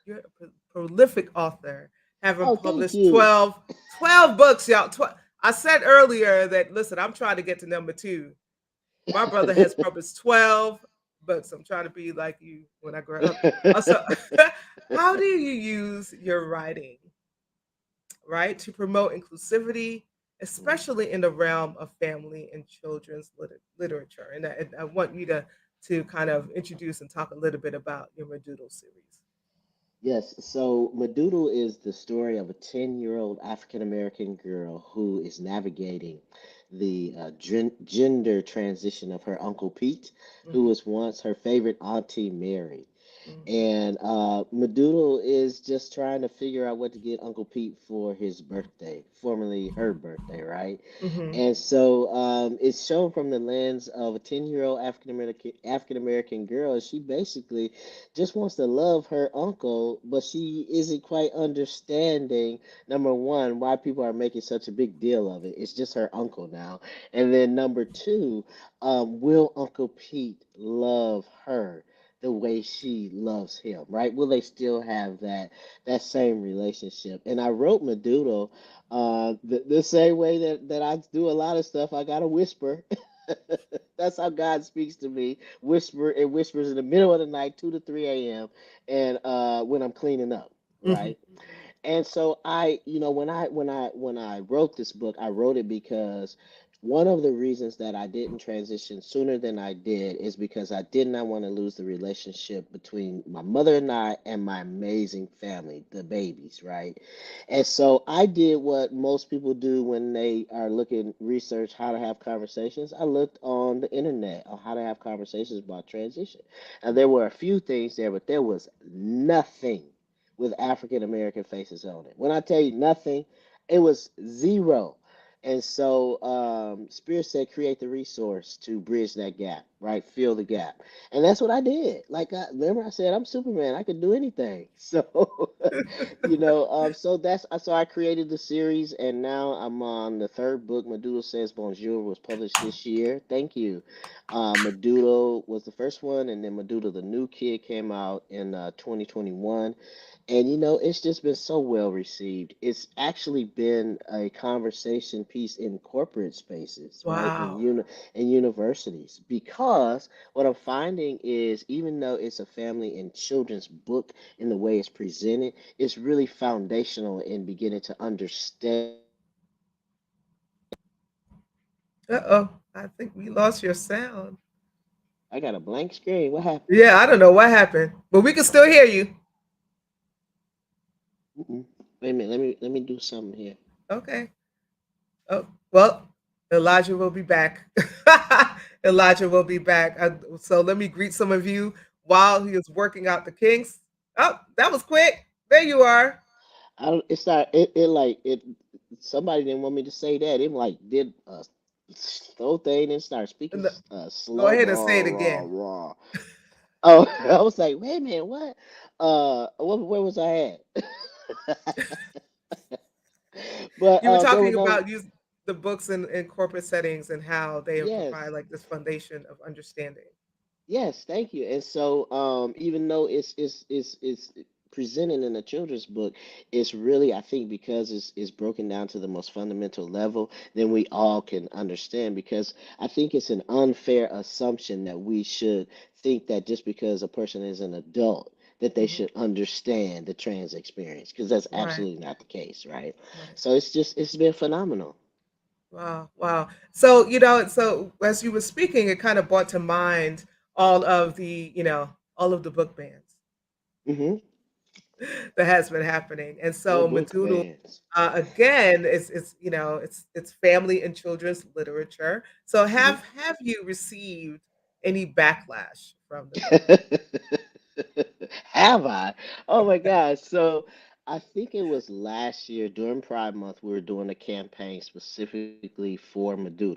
you're a prolific author, having Oh, thank published you. 12 books, y'all. I said earlier that listen, I'm trying to get to number 2. My brother has published 12 books. I'm trying to be like you when I grow up. So, how do you use your writing, right, to promote inclusivity, especially in the realm of family and children's literature? And I want you to kind of introduce and talk a little bit about your Medudo series. Yes, so Madoodle is the story of a 10-year-old African American girl who is navigating the gender transition of her Uncle Pete, who Hmm. was once her favorite Auntie Mary. Hmm. And Madoodle is just trying to figure out what to get Uncle Pete for his birthday, formerly her birthday, right? Hmm. And so it's shown from the lens of a 10-year-old African American girl. She basically just wants to love her uncle, but she isn't quite understanding, number one, why people are making such a big deal of it. It's just her uncle now. And then number two, will Uncle Pete love her? the way she loves him, right? Will they still have that same relationship? And I wrote Medudo the same way that I do a lot of stuff. I gotta whisper. That's how God speaks to me. Whisper, it whispers in the middle of the night, 2 to 3 a.m., and when I'm cleaning up, Hmm. right? And so when I wrote this book, I wrote it because one of the reasons that I didn't transition sooner than I did is because I did not want to lose the relationship between my mother and my amazing family, the babies, right? And so I did what most people do when they are looking research how to have conversations. I looked on the internet on how to have conversations about transition. And there were a few things there, but there was nothing with African American faces on it. When I tell you nothing, it was zero. And so Spirit said, create the resource to bridge that gap, right? Fill the gap. And that's what I did. Like, remember I said, I'm Superman. I could do anything. So, so I created the series, and now I'm on the third book. Medulla Says Bonjour was published this year. Thank you. Medulla was the first one, and then Medulla the New Kid came out in 2021. And it's just been so well received. It's actually been a conversation piece in corporate spaces, right? In Wow. in universities. Because what I'm finding is even though it's a family and children's book in the way it's presented, it's really foundational in beginning to understand. Uh-oh. I think we lost your sound. I got a blank screen. What happened? Yeah, I don't know what happened, but we can still hear you. Mm-mm. Wait a minute. Let me do something here. Okay. Oh, well, Elijah will be back. Elijah will be back. So let me greet some of you while he is working out the kinks. Oh, that was quick. There you are. I don't, it's not it like it somebody didn't want me to say that. It like did a slow thing and start speaking And go slow, ahead and say raw, it raw, again. raw. Oh, I was like, wait a minute, what? Where was I at? But You were there were talking no about use the books in corporate settings and how they provide yes. like this foundation of understanding. Yes, thank you. And so, even though it's presented in a children's book, it's really, I think, because it's broken down to the most fundamental level, then we all can understand. Because I think it's an unfair assumption that we should think that just because a person is an adult, that they Hmm. should understand the trans experience, because that's Right, absolutely not the case, right? right. So it's been phenomenal. Wow, wow. So, so as you were speaking, it kind of brought to mind all of all of the book bans Hmm. that has been happening. And The so book Madudu, bans. again, it's family and children's literature. So Mm-hmm. have you received any backlash from the book? Have I? Oh my gosh. So I think it was last year during Pride Month, we were doing a campaign specifically for Medudo.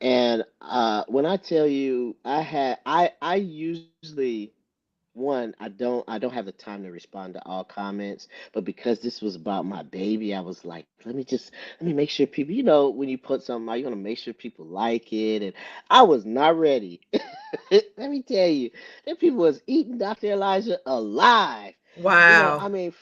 And when I tell you I usually I don't have the time to respond to all comments, but because this was about my baby, I was like, let me make sure people, when you put something out, you want to make sure people like it. And I was not ready. Let me tell you, them people was eating Dr. Elijah alive. I Wow. mean,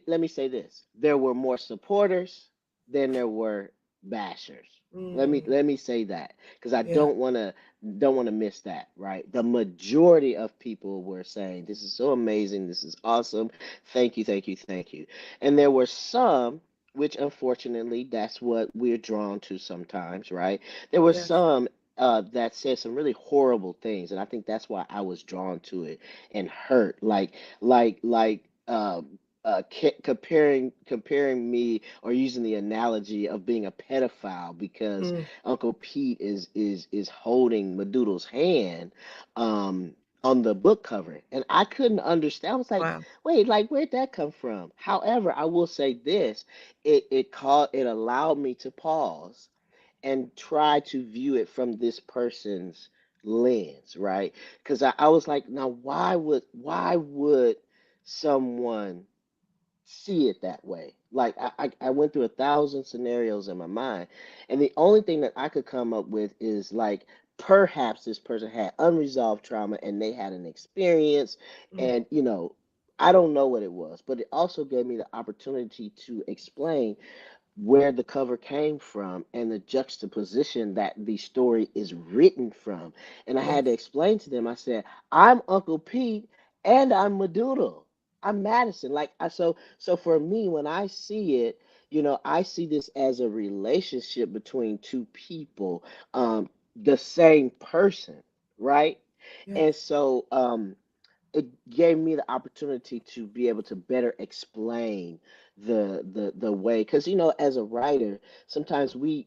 let me say this: there were more supporters than there were bashers. Mm, Let me say that because I yeah. don't want to miss that. Right, the majority of people were saying, "This is so amazing. This is awesome. Thank you, thank you, thank you." And there were some. Which unfortunately, that's what we're drawn to sometimes, right? There were Yes. some that said some really horrible things, and I think that's why I was drawn to it and hurt. Comparing me or using the analogy of being a pedophile because Mm, Uncle Pete is holding Madoodle's hand on the book cover, and I couldn't understand. I was like, wow. wait, like where'd that come from? However, I will say this: it allowed me to pause and try to view it from this person's lens, right? Because I was like, now why would someone see it that way? Like I went through 1,000 scenarios in my mind, and the only thing that I could come up with is like perhaps this person had unresolved trauma and they had an experience, Mm, and I don't know what it was, but it also gave me the opportunity to explain where the cover came from and the juxtaposition that the story is written from. And I had to yes. explain to them, I said, I'm Uncle Pete and I'm Medulla. I'm Madison. Like so for me, when I see it, I see this as a relationship between two people, the same person, right? And Yes. so it gave me the opportunity to be able to better explain the way, because as a writer sometimes we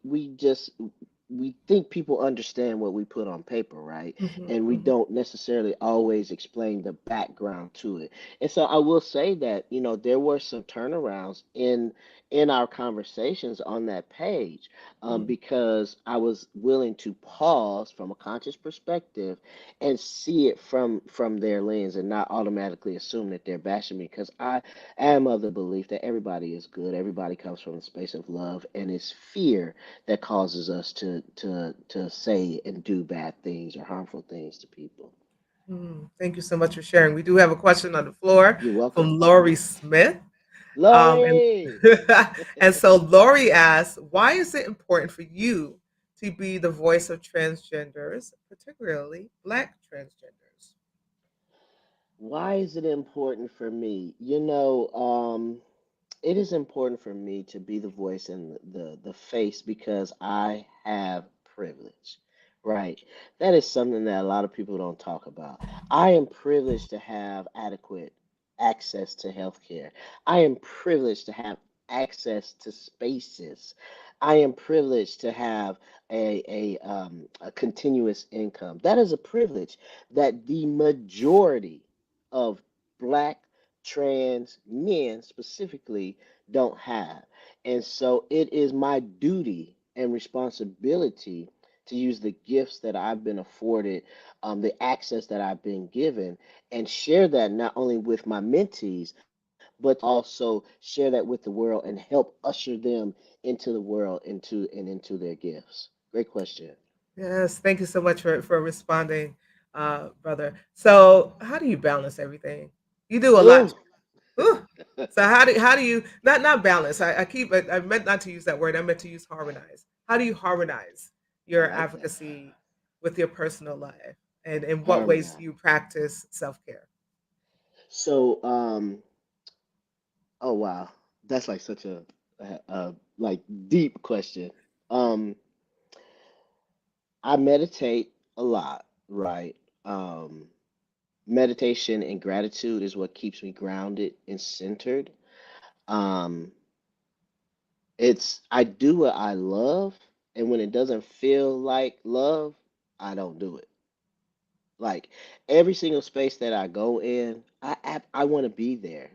think people understand what we put on paper, right? Mhm, And we mhm, don't necessarily always explain the background to it. And so I will say that there were some turnarounds in our conversations on that page, mm. because I was willing to pause from a conscious perspective and see it from their lens and not automatically assume that they're bashing me, because I am of the belief that everybody is good, everybody comes from a space of love, and it's fear that causes us to say and do bad things or harmful things to people. Thank you so much for sharing. We do have a question on the floor You're from welcome. Lori Smith. And Lori. and so Lori asks, why is it important for you to be the voice of transgenders, particularly Black transgenders? Why is it important for me? It is important for me to be the voice and the face because I have privilege, right? That is something that a lot of people don't talk about. I am privileged to have adequate access to healthcare. I am privileged to have access to spaces. I am privileged to have a continuous income. That is a privilege that the majority of Black trans men specifically don't have. And so it is my duty and responsibility to use the gifts that I've been afforded, the access that I've been given, and share that not only with my mentees, but also share that with the world and help usher them into the world, into their gifts. Great question. Yes, thank you so much for responding, brother. So, how do you balance everything? You do a lot. Ooh. Ooh. So, how do you not balance? I meant not to use that word. I meant to use harmonize. How do you harmonize I your like that. advocacy with your personal life, and in what ways do Harmonize. you practice self care? So, oh wow, that's like such a like deep question. Um, I meditate a lot, right? Meditation and gratitude is what keeps me grounded and centered. Um, I do what I love, and when it doesn't feel like love, I don't do it. Like every single space that I go in, I want to be there.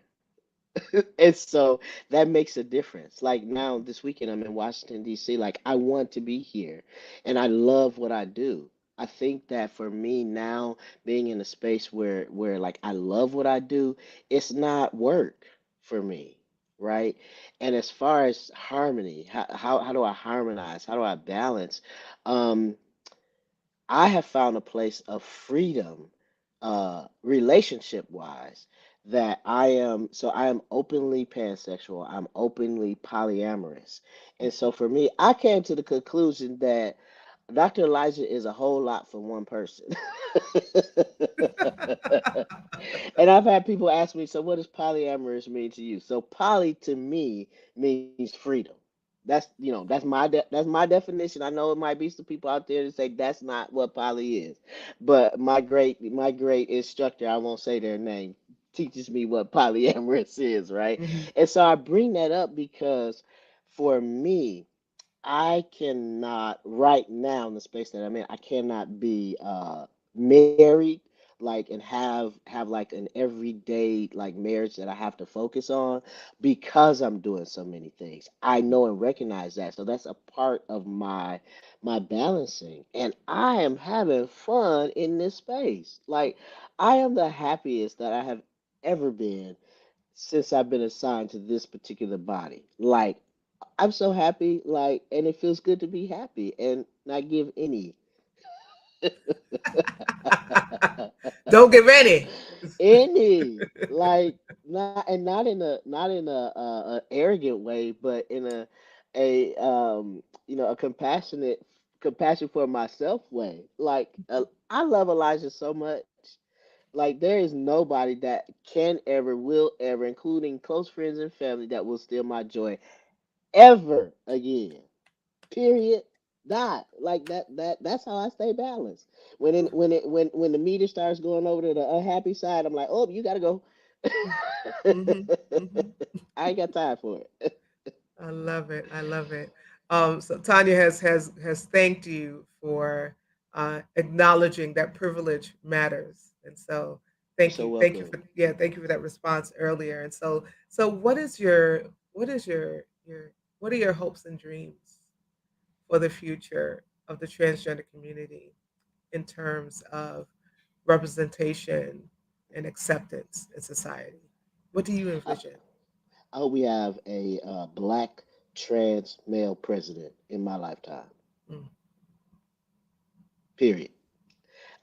And so that makes a difference. Like now, this weekend, I'm in Washington, D.C. Like, I want to be here and I love what I do. I think that for me now, being in a space where like I love what I do, it's not work for me, right? And as far as harmony, how do I harmonize? How do I balance? Um, I have found a place of freedom, relationship wise, that I am openly pansexual, I'm openly polyamorous. And so for me, I came to the conclusion that Dr. Elijah is a whole lot for one person. And I've had people ask me, so what does polyamorous mean to you? So poly to me means freedom. That's my definition. I know it might be some people out there that say that's not what poly is, but my great instructor, I won't say their name, teaches me what polyamorous is, right? Mhm. And so I bring that up because for me, I cannot right now in the space that I'm in, I cannot be married like and have like an everyday like marriage that I have to focus on because I'm doing so many things. I know and recognize that. So that's a part of my balancing. And I am having fun in this space. Like I am the happiest that I have ever been since I've been assigned to this particular body. Like I'm so happy, like, and it feels good to be happy and not give any. Don't get ready. Any, like, not in a arrogant way, but in a a compassion for myself way. Like, I love Elijah so much. Like, there is nobody that can ever, will ever, including close friends and family, that will steal my joy ever again. Period. Not like that. That's how I stay balanced. When the meter starts going over to the unhappy side, I'm like, oh, you gotta go. Hmm. Hmm. I ain't got time for it. I love it. I love it. So Tanya has thanked you for acknowledging that privilege matters, and so You're so thank you welcome. for thank you for that response earlier. And so what is your what are your hopes and dreams for the future of the transgender community in terms of representation and acceptance in society? What do you I, envision? I hope we have a black trans male president in my lifetime. Mm, Period.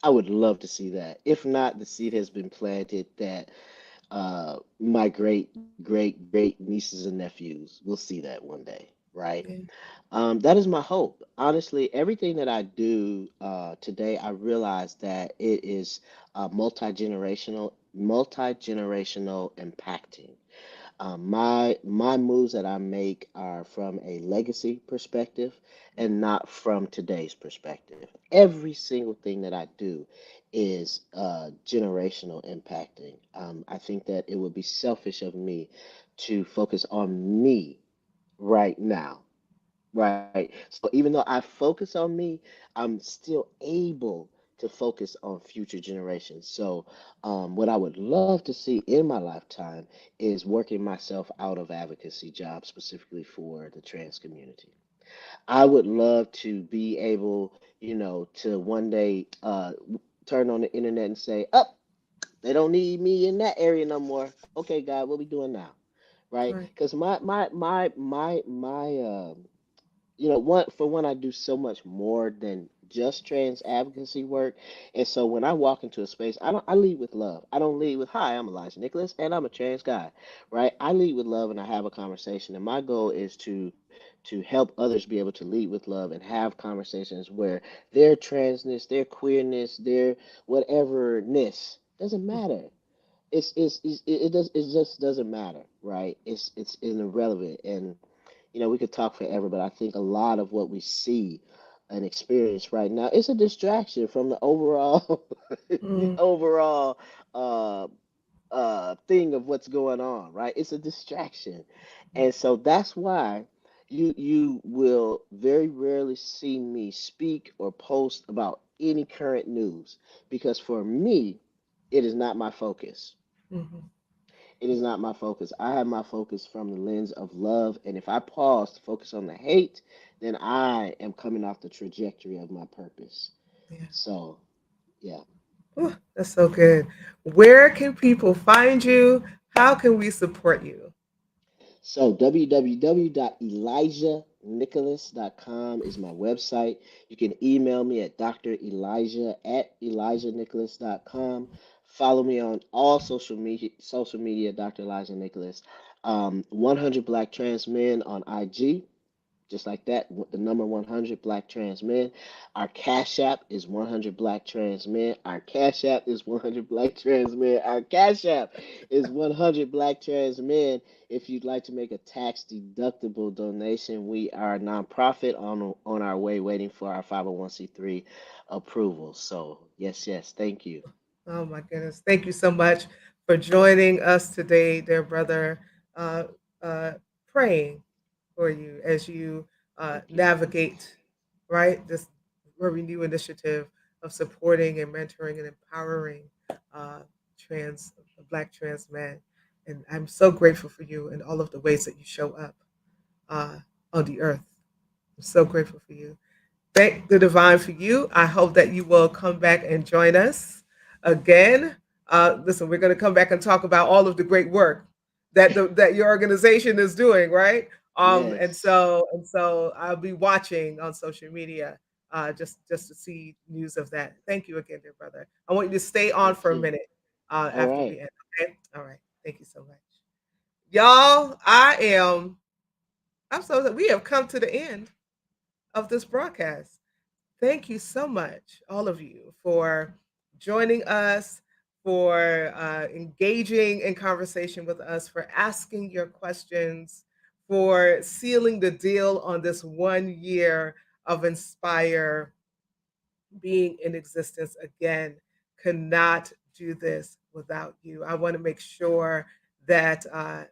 I would love to see that. If not, the seed has been planted that my great nieces and nephews will see that one day, right? yeah. That is my hope. Honestly, everything that I do today, I realize that it is multi-generational impacting. My moves that I make are from a legacy perspective and not from today's perspective. Every single thing that I do is generational impacting. I think that it would be selfish of me to focus on me right now. Right. So even though I focus on me, I'm still able to focus on future generations. So, what I would love to see in my lifetime is working myself out of advocacy jobs specifically for the trans community. I would love to be able, to one day turn on the internet and say, "Up, they don't need me in that area no more." Okay, God, what we doing now? Right? Right. Because one for one, I do so much more than just trans advocacy work. And so when I walk into a space, I lead with love. I don't lead with, "Hi, I'm Elijah Nicholas and I'm a trans guy." Right? I lead with love and I have a conversation. And my goal is to help others be able to lead with love and have conversations where their transness, their queerness, their whateverness doesn't matter. It just doesn't matter, right? It's irrelevant. And we could talk forever, but I think a lot of what we see and experience right now is a distraction from the overall the Mm, overall uh thing of what's going on, right? It's a distraction. And so that's why you will very rarely see me speak or post about any current news because for me, it is not my focus. mhm. It is not my focus. I have my focus from the lens of love. And if I pause to focus on the hate, then I am coming off the trajectory of my purpose. Yeah. So, yeah. Ooh, that's so good. Where can people find you? How can we support you? So, www.elijahnicholas.com is my website. You can email me at drelijah@elijahnicholas.com. Follow me on all social media, Dr. Elijah Nicholas. 100 Black Trans Men on IG. Just like that, the number 100 Black Trans Men. Our Cash App is 100 Black Trans Men. Our Cash App is 100 Black Trans Men. Our Cash App is 100 Black Trans Men. If you'd like to make a tax deductible donation, we are a nonprofit on our way waiting for our 501c3 approval. So, yes, yes, thank you. Oh my goodness. Thank you so much for joining us today, dear brother. Uh, uh, Praying for you as you Thank you. navigate, right, this very new initiative of supporting and mentoring and empowering uh, trans, Black trans men. And I'm so grateful for you and all of the ways that you show up uh, on the earth. I'm so grateful for you. Thank the divine for you. I hope that you will come back and join us again. Listen, we're going to come back and talk about all of the great work that your organization is doing, right? Yes. And so I'll be watching on social media just to see news of that. Thank you again, dear brother. I want you to stay on Thank for a you. minute All after we right. end. Okay. All right. Thank you so much, y'all. I'm so we have come to the end of this broadcast. Thank you so much, all of you, for joining us, for engaging in conversation with us, for asking your questions, for sealing the deal on this 1 year of Inspire being in existence again. Cannot do this without you. I want to make sure that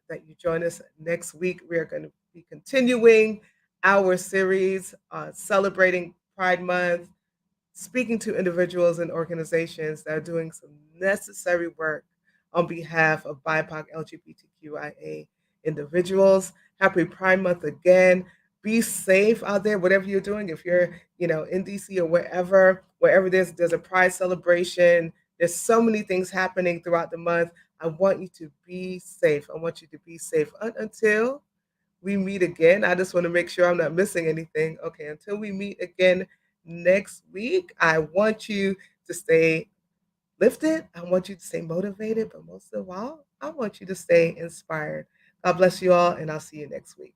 you join us next week. We are going to be continuing our series celebrating Pride Month, speaking to individuals and organizations that are doing some necessary work on behalf of BIPOC LGBTQIA individuals. Happy Pride Month again. Be safe out there, whatever you're doing. If you're, in DC or wherever there's a Pride celebration, there's so many things happening throughout the month. I want you to be safe. I want you to be safe until we meet again. I just want to make sure I'm not missing anything. Okay, until we meet again next week, I want you to stay lifted. I want you to stay motivated, but most of all, I want you to stay inspired. God bless you all, and I'll see you next week.